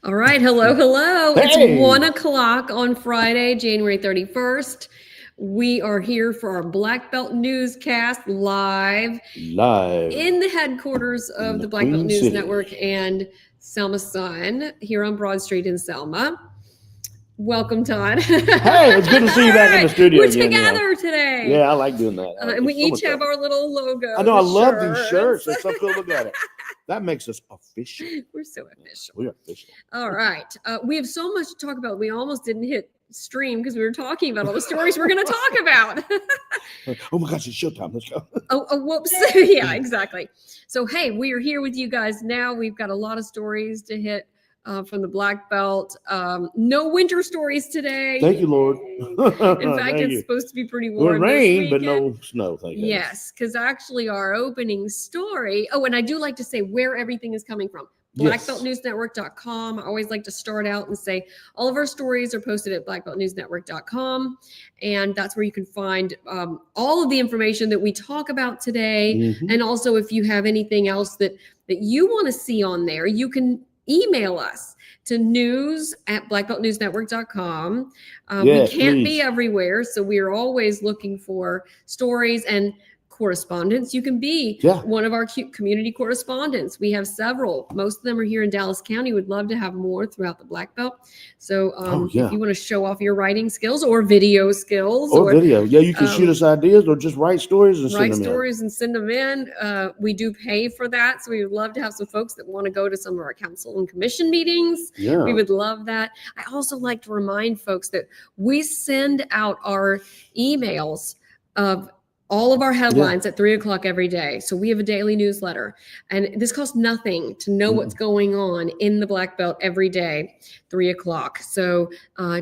All right. Hello. Hey. It's 1 o'clock on Friday, January 31st. We are here for our Black Belt Newscast live in the headquarters of the Black Belt News Network and Selma Pond here on Broad Street in Selma. Welcome, Todd. Hey, it's good to see you back in the studio. We're together today. Yeah, I like doing that. And we each have our little logo. I know. I love these shirts. They're so cool. Look at it. That makes us official. We're so official. We're official. All right. We have so much to talk about. We almost didn't hit stream because we were talking about all the stories we're going to talk about. Oh my gosh, it's showtime. Let's go. Oh, whoops. Yeah, exactly. So, hey, we are here with you guys now. We've got a lot of stories to hit from the Black Belt. No winter stories today. Thank you, Lord. In fact, it's supposed to be pretty warm. Rain, but no snow. Thank you. Yes, because actually our opening story. Oh, and I do like to say where everything is coming from. BlackBeltNewsNetwork.com. I always like to start out and say all of our stories are posted at BlackBeltNewsNetwork.com, and that's where you can find all of the information that we talk about today. Mm-hmm. And also, if you have anything else that you want to see on there, you can email us to news@blackbeltnewsnetwork.com. We can't be everywhere, so we are always looking for stories and correspondence. You can be one of our community correspondents. We have several. Most of them are here in Dallas County. We'd love to have more throughout the Black Belt. So if you want to show off your writing skills or video skills or video, you can shoot us ideas or just write stories and send them in. We do pay for that. So we would love to have some folks that want to go to some of our council and commission meetings. Yeah. We would love that. I also like to remind folks that we send out our emails of all of our headlines at 3 o'clock every day. So we have a daily newsletter, and this costs nothing to know what's going on in the Black Belt every day, 3 o'clock. So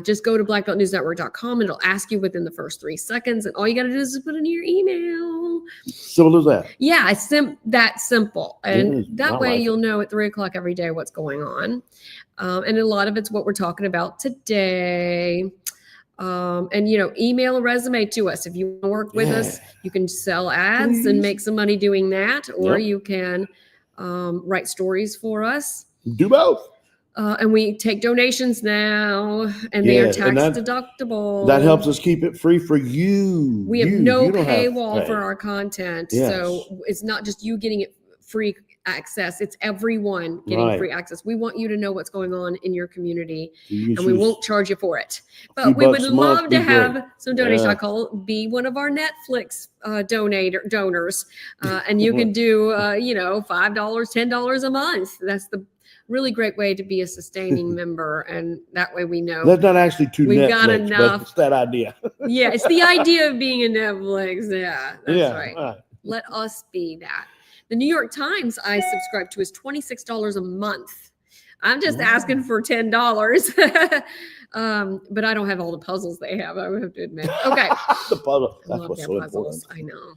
just go to blackbeltnewsnetwork.com and it'll ask you within the first 3 seconds. And all you got to do is put in your email. Simple as that. Yeah, it's that simple. And that way you'll know at 3 o'clock every day what's going on. And a lot of it's what we're talking about today. And email a resume to us. If you want to work with us, you can sell ads and make some money doing that, or you can write stories for us. Do both. And we take donations now, and they are tax deductible. That helps us keep it free for you. We have no paywall for our content, so it's not just you getting it free access. It's everyone getting free access. We want you to know what's going on in your community, and we won't charge you for it. But we would love to have some donations. I call it, be one of our Netflix donors, and you can do $5, $10 a month. That's the really great way to be a sustaining member, and that way we know that's not actually too we've Netflix, got enough. But it's that idea. Yeah, it's the idea of being a Netflix. Yeah, that's right. Let us be that. The New York Times I subscribe to is $26 a month. I'm just asking for $10. But I don't have all the puzzles they have, I have to admit. Okay. The puzzle. That's what's so important. I know.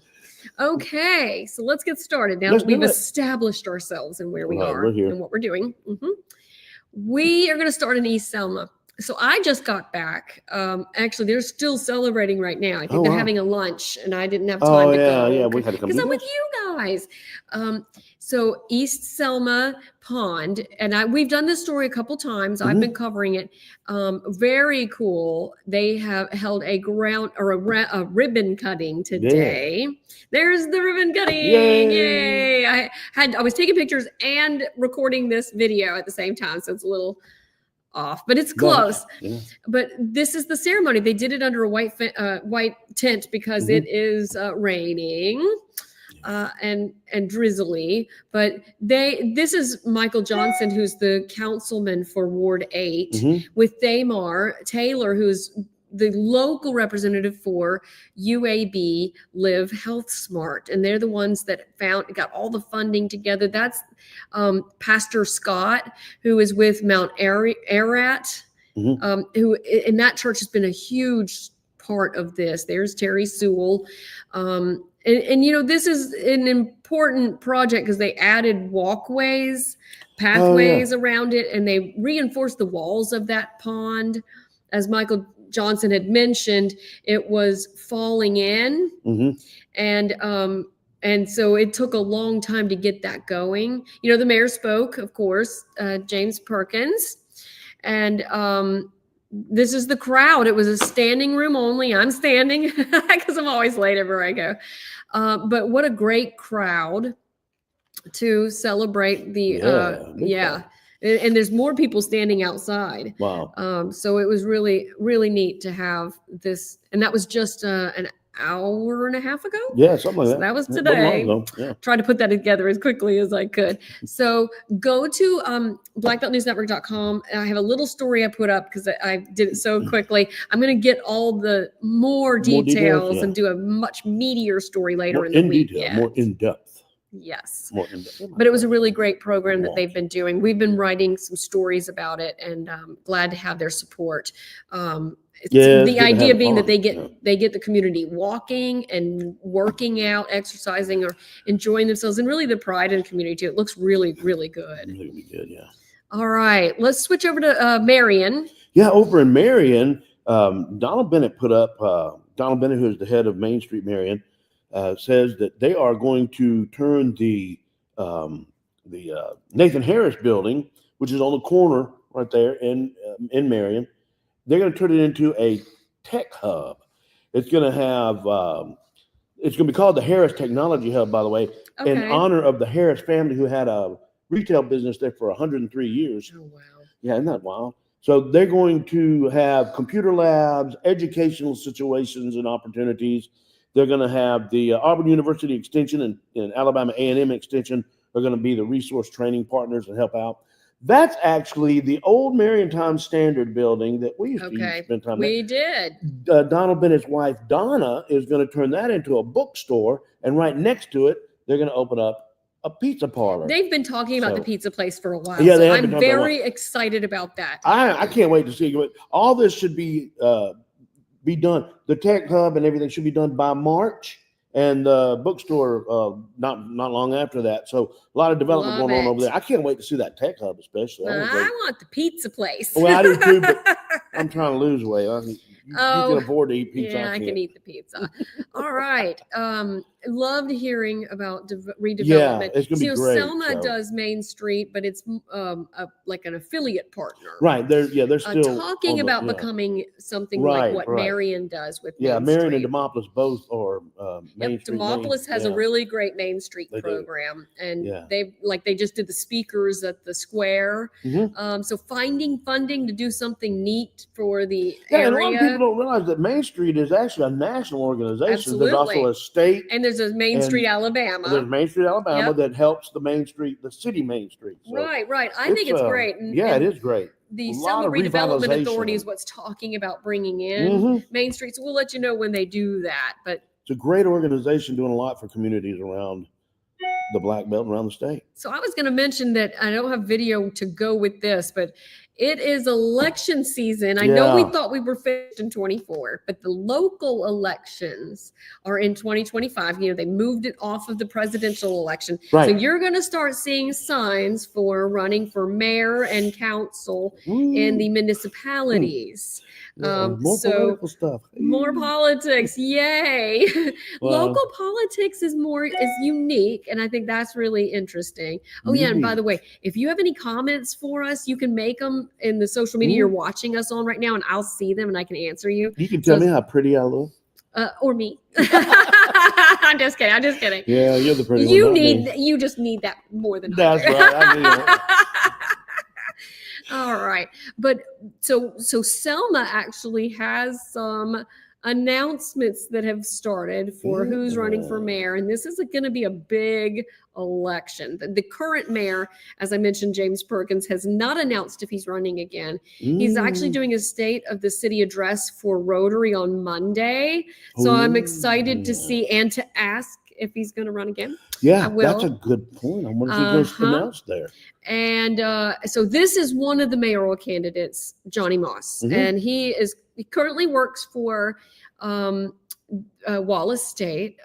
Okay, so let's get started. Now that we've established ourselves and where we are and what we're doing. We are going to start in East Selma. So I just got back. Actually, they're still celebrating right now. I think they're having a lunch, and I didn't have time to go. Yeah, we had to come because I'm with you guys. So East Selma Pond, and we've done this story a couple times. I've been covering it. Very cool. They have held a ribbon cutting today. Yeah. There's the ribbon cutting. Yay! I was taking pictures and recording this video at the same time, so it's a little off, but it's close. But this is the ceremony. They did it under a white tent because it is raining and drizzly. But this is Michael Johnson, who's the councilman for Ward 8, with Damar Taylor, who's the local representative for UAB Live Health Smart, and they're the ones that got all the funding together. That's Pastor Scott, who is with Mount Ararat, who in that church has been a huge part of this. There's Terry Sewell, and this is an important project because they added pathways around it, and they reinforced the walls of that pond. As Michael Johnson had mentioned, it was falling in, and so it took a long time to get that going. The mayor spoke, of course, James Perkins, And this is the crowd. It was a standing room only. I'm standing because I'm always late everywhere I go. But what a great crowd to celebrate the and there's more people standing outside. Wow. So it was really, really neat to have this, and that was just an hour and a half ago. Yeah, something like that. That was today. Yeah. Tried to put that together as quickly as I could. So go to blackbeltnewsnetwork.com. I have a little story I put up because I did it so quickly. I'm going to get all the more details and do a much meatier story later in the week. More in depth. Yes. More in depth. But it was a really great program that they've been doing. We've been writing some stories about it, and glad to have their support. The idea being that they get the community walking and working out, exercising, or enjoying themselves, and really the pride in the community too. It looks really, really good. Really good, yeah. All right, let's switch over to Marion. Yeah, over in Marion, Donald Bennett put up. Donald Bennett, who is the head of Main Street Marion, says that they are going to turn the Nathan Harris building, which is on the corner right there in Marion. They're going to turn it into a tech hub. It's going to have, it's going to be called the Harris Technology Hub, by the way, in honor of the Harris family who had a retail business there for 103 years. Oh, wow. Yeah, isn't that wild? So they're going to have computer labs, educational situations and opportunities. They're going to have the Auburn University Extension and Alabama A&M Extension are going to be the resource training partners and help out. That's actually the old Marion Times Standard building that we used to spend time in. We did. Donald Bennett's wife, Donna, is going to turn that into a bookstore. And right next to it, they're going to open up a pizza parlor. They've been talking about the pizza place for a while. Yeah, so I'm very excited about that. I can't wait to see it. All this should be done. The tech hub and everything should be done by March. And the bookstore not long after that. So a lot of development going on over there. I can't wait to see that tech hub, especially. I want the pizza place. Well, I do too, but I'm trying to lose weight. You can afford to eat pizza. Yeah, I can eat the pizza. All right. Loved hearing about redevelopment. Yeah, it's going to be great. Selma does Main Street, but it's like an affiliate partner. Right. They're still talking about becoming something like what Marion does with Main Marion Street. and Demopolis both are Main Street. Demopolis has a really great Main Street program. And they just did the speakers at the square. Mm-hmm. So finding funding to do something neat for the area. And a lot of people don't realize that Main Street is actually a national organization. Absolutely. There's also a state. And there's a Main Street, Alabama. There's Main Street, Alabama that helps the Main Street, the city Main Street. So right. I think it's great. And it is great. The Selma Redevelopment Authority is what's talking about bringing in Main Street. So we'll let you know when they do that. But it's a great organization doing a lot for communities around the Black Belt and around the state. So I was going to mention that I don't have video to go with this, but it is election season. I know we thought we were finished in 24, but the local elections are in 2025. They moved it off of the presidential election. Right. So you're going to start seeing signs for running for mayor and council in the municipalities. More political stuff. More politics. Yay. Local politics is unique. And I think that's really interesting. Oh, yeah. And by the way, if you have any comments for us, you can make them in the social media you're watching us on right now, and I'll see them and I can answer you. You can tell me how pretty I look. Or me. I'm just kidding. Yeah, you're the pretty one. You just need that more than that's right. I need it. All right. But so Selma actually has some announcements that have started for who's running for mayor. And this is going to be a big election. The current mayor, as I mentioned, James Perkins, has not announced if he's running again. He's actually doing a state of the city address for Rotary on Monday. So I'm excited to see and to ask if he's going to run again. Yeah, that's a good point. I wonder if he's going to announce there. And so this is one of the mayoral candidates, Johnny Moss, and he currently works for Wallace State.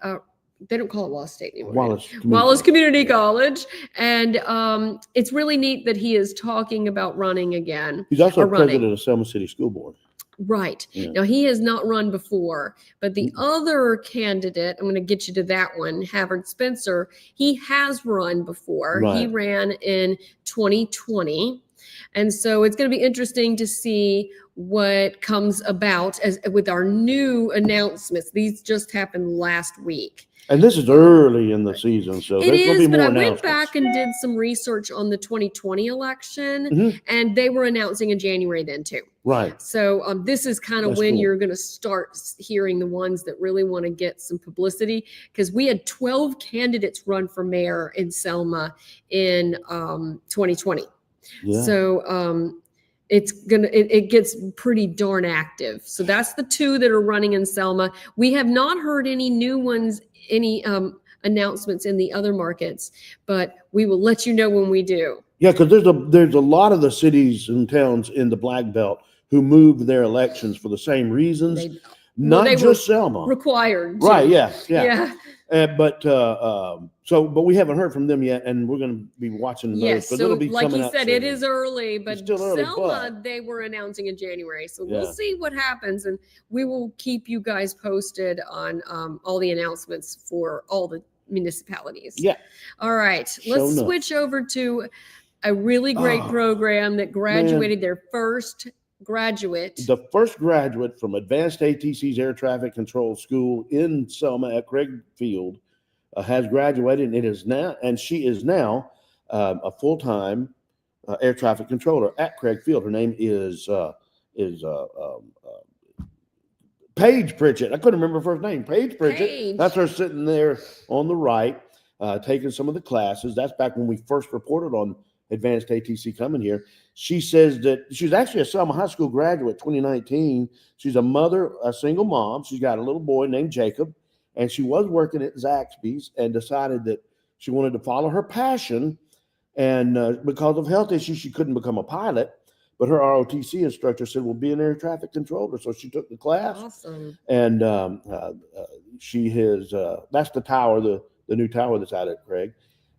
They don't call it Wallace State anymore. Wallace Community College. And it's really neat that he is talking about running again. He's also president of Selma City School Board. Right. Yeah. Now, he has not run before, but the other candidate, I'm going to get you to that one, Havard Spencer, he has run before. Right. He ran in 2020. And so it's going to be interesting to see what comes about as with our new announcements. These just happened last week. And this is early in the season, so there's going to be more announcements. But I went back and did some research on the 2020 election, and they were announcing in January then too. Right. So this is kind of when you're going to start hearing the ones that really want to get some publicity, because we had 12 candidates run for mayor in Selma in 2020. Yeah. So it gets pretty darn active. So that's the two that are running in Selma. We have not heard any new ones, any announcements in the other markets, but we will let you know when we do. Yeah, because there's a lot of the cities and towns in the Black Belt who moved their elections for the same reasons. Not just Selma. Required. Right, yeah. But we haven't heard from them yet, and we're going to be watching those. Yes, so it'll be like coming you said, it is early, but still early, Selma, they were announcing in January. So we'll see what happens, and we will keep you guys posted on all the announcements for all the municipalities. Yeah. All right, let's switch over to a really great program that graduated their first graduate. The first graduate from Advanced ATC's Air Traffic Control School in Selma at Craig Field has graduated, and she is now a full-time air traffic controller at Craig Field. Her name is Paige Pritchett. I couldn't remember her first name. Paige Pritchett. That's her sitting there on the right, taking some of the classes. That's back when we first reported on Advanced ATC coming here. She says that she's actually a Selma High School graduate, 2019. She's a mother, a single mom. She's got a little boy named Jacob, and she was working at Zaxby's and decided that she wanted to follow her passion. And because of health issues, she couldn't become a pilot. But her ROTC instructor said, "Well, be an air traffic controller." So she took the class. Awesome. And she has that's the tower, the new tower that's out at Craig.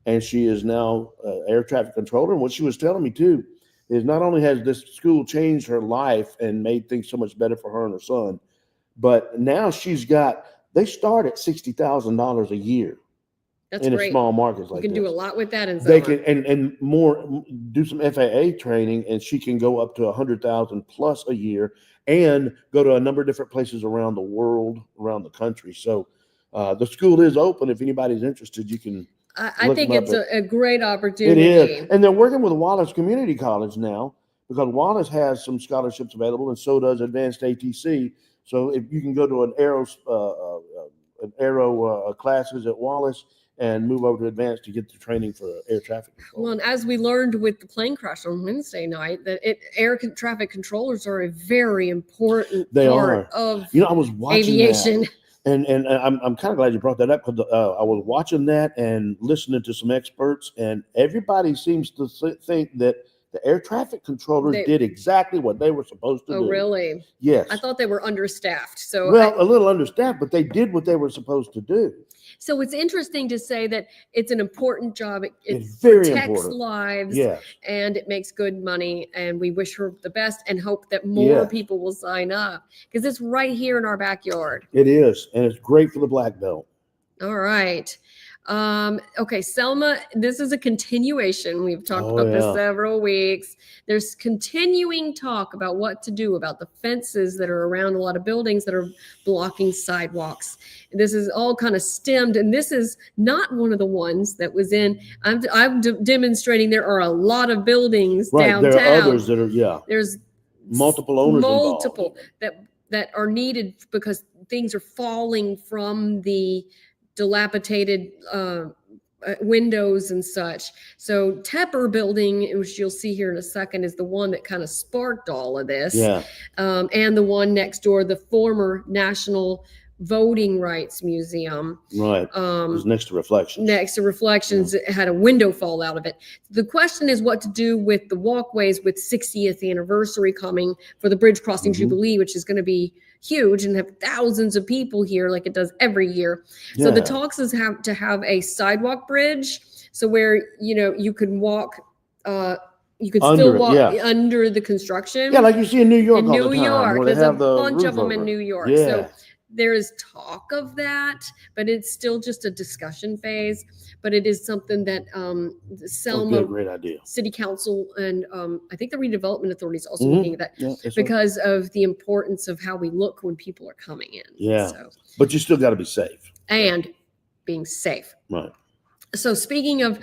And she is now air traffic controller. And what she was telling me too is not only has this school changed her life and made things so much better for her and her son, but now they start at $60,000 a year. That's in great. A small markets like you can this. Do a lot with that. They can and more do some FAA training, and she can go up to $100,000 plus a year and go to a number of different places around the world, around the country. So the school is open. If anybody's interested, you can. I think it's a great opportunity. It is. And they're working with Wallace Community College now, because Wallace has some scholarships available, and so does Advanced ATC. So if you can go to an aero classes at Wallace and move over to Advanced to get the training for air traffic control. Well, and as we learned with the plane crash on Wednesday night, that air traffic controllers are a very important part of I was watching aviation. That. And I'm kind of glad you brought that up, because I was watching that and listening to some experts, and everybody seems to think that the air traffic controllers did exactly what they were supposed to do. Oh, really? Yes. I thought they were understaffed. So a little understaffed, but they did what they were supposed to do. So it's interesting to say that it's an important job. It very protects important. Lives, and it makes good money. And we wish her the best and hope that more people will sign up, because it's right here in our backyard. It is, and it's great for the Black Belt. All right. Okay, Selma, this is a continuation. We've talked about this several weeks. There's continuing talk about what to do about the fences that are around a lot of buildings that are blocking sidewalks. This is all kind of stemmed, and this is not one of the ones that was in. I'm demonstrating there are a lot of buildings downtown. There are others that are, There's multiple owners involved. that are needed because things are falling from the dilapidated windows and such. So Tepper building, which you'll see here in a second, is the one that kind of sparked all of this. And the one next door, the former National Voting Rights Museum. Right. It was next to Reflections. It had a window fall out of it. The question is what to do with the walkways with 60th anniversary coming for the Bridge Crossing Jubilee, which is going to be huge and have thousands of people here like it does every year. So the talks is to have a sidewalk bridge, so where you can walk you could still walk under the construction. Yeah, like you see in New York There's a bunch of them in New York. So there is talk of that, but it's still just a discussion phase. But it is something that That'd Selma be a great idea. City Council and I think the Redevelopment Authority is also looking at that Yes, because of the importance of how we look when people are coming in. Yeah. So, but you still got to be safe. And being safe. Right. So speaking of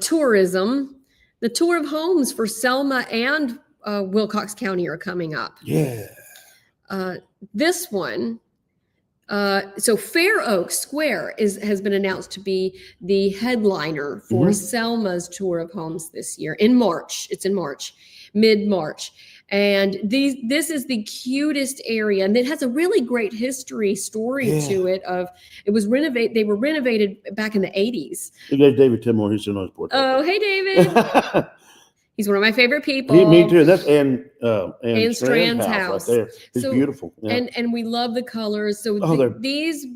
tourism, the tour of homes for Selma and Wilcox County are coming up. Yeah. This one, so Fair Oak Square has been announced to be the headliner for Selma's tour of homes this year in March. It's in March, mid-March. And this is the cutest area, and it has a really great history story to it. It was renovated. They were renovated back in the 80s. You gave David Timore. He's in on sport. Oh, hey, David. He's one of my favorite people. Me too. That's Ann Strand's house right there. It's beautiful. Yeah. And we love the colors. So these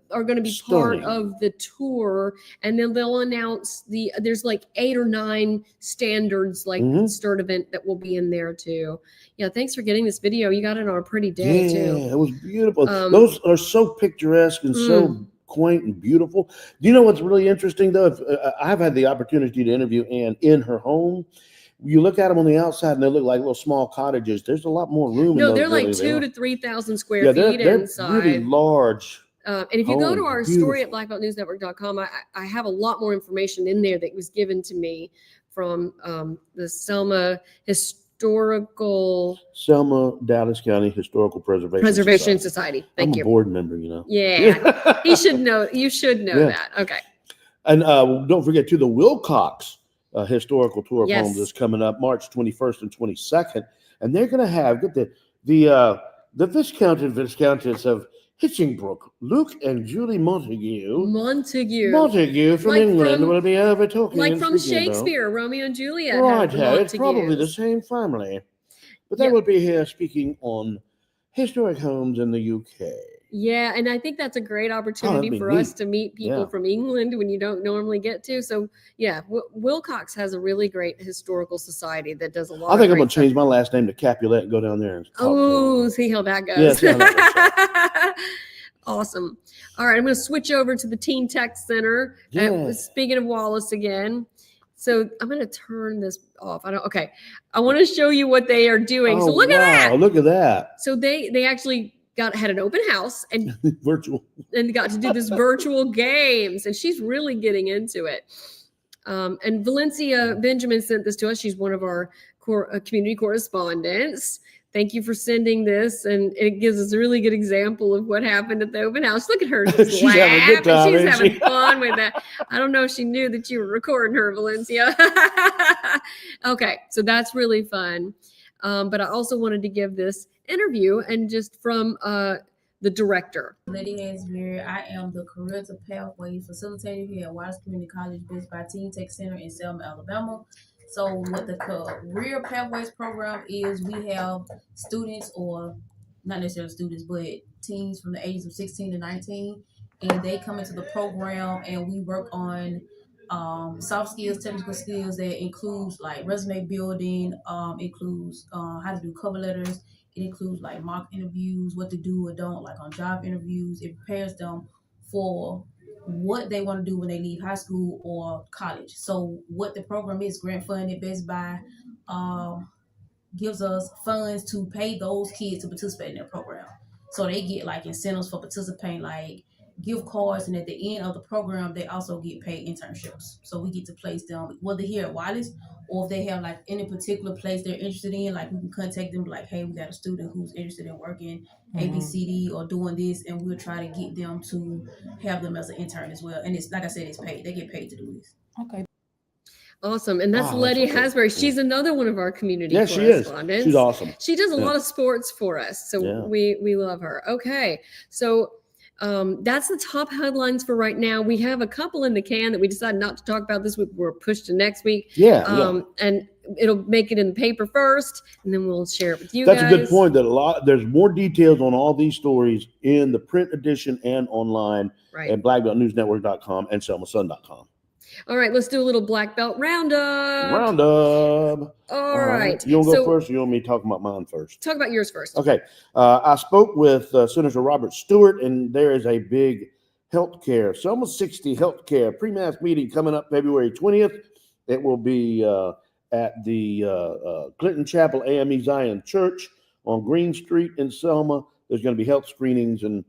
are going to be stunning. part of the tour, and then they'll announce there's like 8 or 9 standards like Sturdivant that will be in there too. Yeah, thanks for getting this video. You got it on a pretty day too. Yeah, it was beautiful. Those are so picturesque and so quaint and beautiful. Do you know what's really interesting though? I've had the opportunity to interview Ann in her home. You look at them on the outside and they look like little small cottages. There's a lot more room. No, in those they're like buildings. 2,000 to 3,000 square feet they're inside. Really large. And if you go to our story at blackbeltnewsnetwork.com, I have a lot more information in there that was given to me from the Selma Dallas County Historical Preservation Society. Thank you. I'm a board member, you know. Yeah, he should know. You should know that. Okay. And don't forget to the Wilcox Historical Tour of Homes is coming up March 21st and 22nd, and they're going to have the Viscount and Viscountess of Hitchingbrook, Luke and Julie Montague from England will be over talking. Like from Shakespeare, Romeo and Juliet. Right, it's probably the same family. But they will be here speaking on historic homes in the UK. Yeah, and I think that's a great opportunity for us to meet people from England when you don't normally get to. So, yeah, Wilcox has a really great historical society that does a lot. I think I'm going to change my last name to Capulet and go down there and see how that goes. Yeah, awesome. All right, I'm going to switch over to the Teen Tech Center. Speaking of Wallace again. So I'm going to turn this off. I want to show you what they are doing. So look at that. Look at that. So they actually had an open house and virtual and got to do this virtual games, and she's really getting into it. And Valencia Benjamin sent this to us. She's one of our community correspondents. Thank you for sending this, and it gives us a really good example of what happened at the open house. Look at her just she's having a good time, she's having fun with that. I don't know if she knew that you were recording her, Valencia. Okay, so that's really fun. But I also wanted to give this interview and just from the director. Lady Hansberry, I am the Career to Pathways facilitator here at Wallace Community College based by Teen Tech Center in Selma, Alabama. So what the Career Pathways program is, we have students, or not necessarily students, but teens from the ages of 16 to 19, and they come into the program and we work on soft skills, technical skills that includes like resume building, includes how to do cover letters. It includes like mock interviews, what to do or don't, like on job interviews. It prepares them for what they want to do when they leave high school or college. So what the program is, grant funded, Best Buy gives us funds to pay those kids to participate in their program. So they get like incentives for participating, like gift cards, and at the end of the program they also get paid internships. So we get to place them whether here at Wallace or if they have like any particular place they're interested in, like we can contact them like, hey, we got a student who's interested in working ABCD or doing this, and we'll try to get them to have them as an intern as well. And it's like I said, it's paid. They get paid to do this. Okay. Awesome. And that's Letty Hasbury. She's another one of our community correspondents. She is. She's awesome. She does a lot of sports for us. So we love her. Okay. So that's the top headlines for right now. We have a couple in the can that we decided not to talk about this week. We're pushed to next week. And it'll make it in the paper first, and then we'll share it with you guys. That's a good point. There's more details on all these stories in the print edition and online at blackbeltnewsnetwork.com and selmasun.com. All right, let's do a little black belt roundup. All right. You want to go first, or you want me to talk about mine first? Talk about yours first. Okay. I spoke with Senator Robert Stewart, and there is a big healthcare, Selma 60 healthcare pre-mass meeting coming up February 20th. It will be at the Clinton Chapel AME Zion Church on Green Street in Selma. There's going to be health screenings, and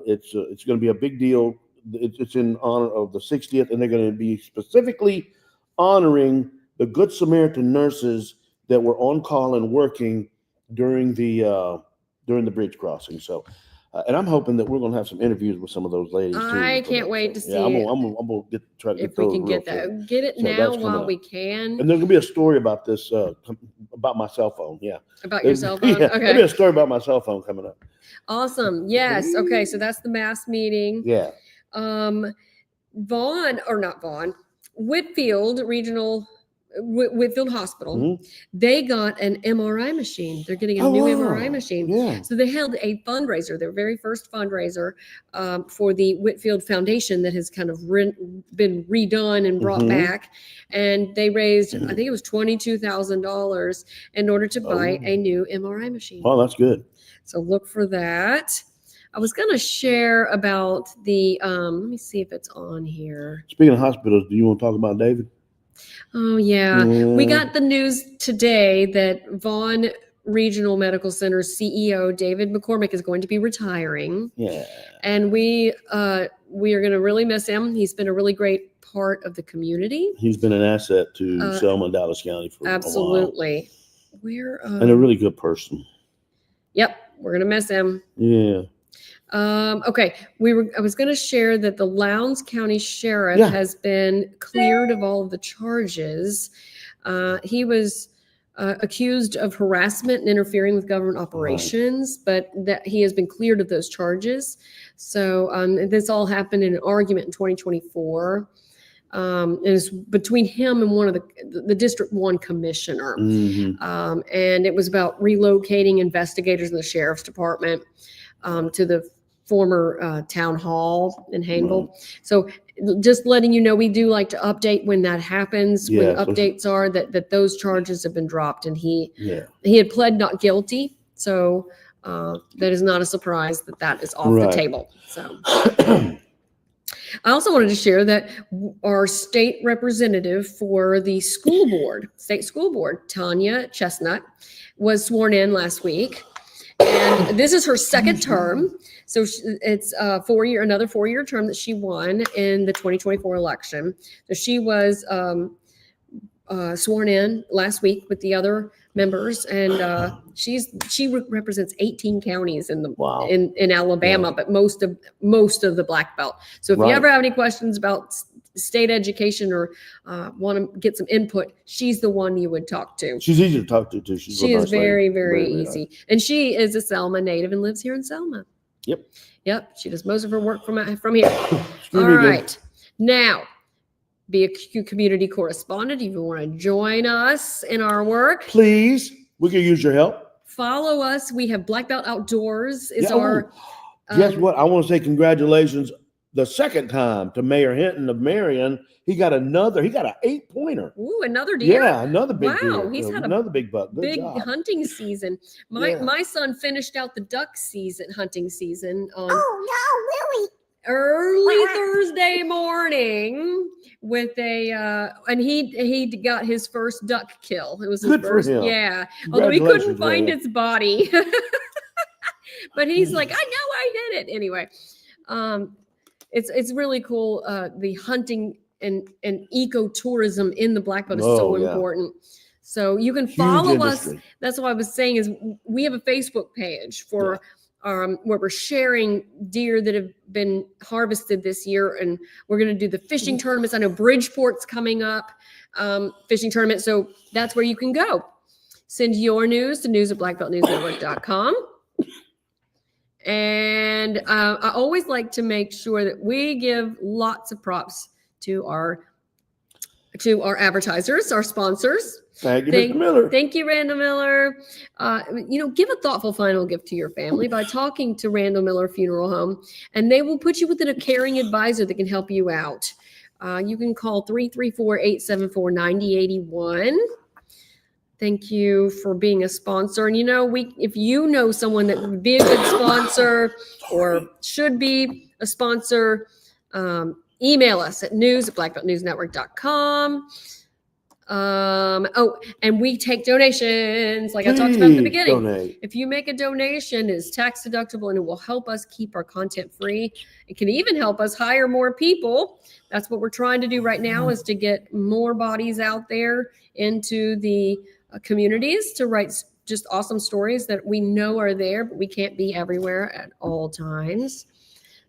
it's going to be a big deal. It's in honor of the 60th, and they're going to be specifically honoring the Good Samaritan nurses that were on call and working during the bridge crossing. So, and I'm hoping that we're going to have some interviews with some of those ladies too. I can't wait to see. Yeah, I'm going to try to get if we those can get that. quick. Get it So now while we can. And there's going to be a story about this, about my cell phone. Yeah. About your cell phone? Yeah, Okay. There'll be a story about my cell phone coming up. Awesome. Yes. Okay. So that's the mass meeting. Yeah. Whitfield Hospital, Mhm. they got an MRI machine. They're getting a new MRI machine. Yeah. So they held a fundraiser, their very first fundraiser for the Whitfield Foundation that has kind of been redone and brought back. And they raised, I think it was $22,000 in order to buy a new MRI machine. Oh, that's good. So look for that. I was going to share about the, let me see if it's on here. Speaking of hospitals, do you want to talk about David? Oh, yeah. We got the news today that Vaughn Regional Medical Center's CEO, David McCormick, is going to be retiring. Yeah. And we are going to really miss him. He's been a really great part of the community. He's been an asset to Selma and Dallas County for absolutely. a while. And a really good person. Yep. We're going to miss him. Yeah. Okay. I was going to share that the Lowndes County Sheriff has been cleared of all of the charges. He was accused of harassment and interfering with government operations, but that he has been cleared of those charges. So this all happened in an argument in 2024. It was between him and one of the District 1 commissioner. And it was about relocating investigators in the sheriff's department to the former town hall in Hayneville. So just letting you know, we do like to update when that happens, when updates are that those charges have been dropped, and he had pled not guilty. So that is not a surprise that is off the table. So I also wanted to share that our state representative for the state school board, Tanya Chestnut, was sworn in last week. And this is her second term. So it's another 4-year term that she won in the 2024 election. So she was sworn in last week with the other members, and she represents 18 counties in Alabama, but most of the Black Belt. So if you ever have any questions about state education or want to get some input, she's the one you would talk to. She's easy to talk to too. She is very, very easy. And she is a Selma native and lives here in Selma. Yep. She does most of her work from here. All right. Now, be a community correspondent. If you want to join us in our work, please, we can use your help. Follow us. We have Black Belt Outdoors is guess what? I want to say congratulations the second time to Mayor Hinton of Marion. He got an 8-pointer. Ooh, another deer. Yeah, another big deer. Wow, he's had another big buck. Good big job. hunting season. My son finished out the duck hunting season on early Thursday morning with and he got his first duck kill. It was his first. Yeah, although he couldn't find its body. But he's like, I know I did it anyway. It's really cool. The hunting and ecotourism in the Black Belt is so important. So you can follow us. That's what I was saying is we have a Facebook page for where we're sharing deer that have been harvested this year, and we're going to do the fishing tournaments. I know Bridgeport's coming up, fishing tournament. So that's where you can go. Send your news to news@blackbeltnewsnetwork.com. And I always like to make sure that we give lots of props to our advertisers, our sponsors. Thank you, Mr. Miller. Thank you, Randall Miller. Give a thoughtful final gift to your family by talking to Randall Miller Funeral Home, and they will put you with a caring advisor that can help you out. You can call 334-874-9081. Thank you for being a sponsor. And if you know someone that would be a good sponsor or should be a sponsor, email us at news@blackbeltnewsnetwork.com. And we take donations, like I talked about at the beginning. Donate. If you make a donation, it's tax deductible and it will help us keep our content free. It can even help us hire more people. That's what we're trying to do right now, is to get more bodies out there into the communities to write just awesome stories that we know are there, but we can't be everywhere at all times.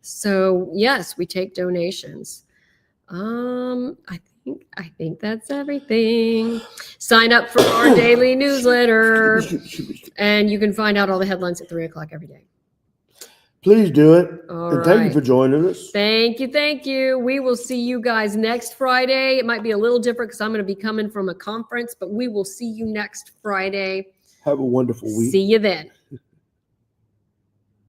So yes, we take donations. I think that's everything. Sign up for our daily newsletter, and you can find out all the headlines at 3:00 every day. Please do it. All and thank you right. for joining us. Thank you. We will see you guys next Friday. It might be a little different because I'm going to be coming from a conference, but we will see you next Friday. Have a wonderful week. See you then.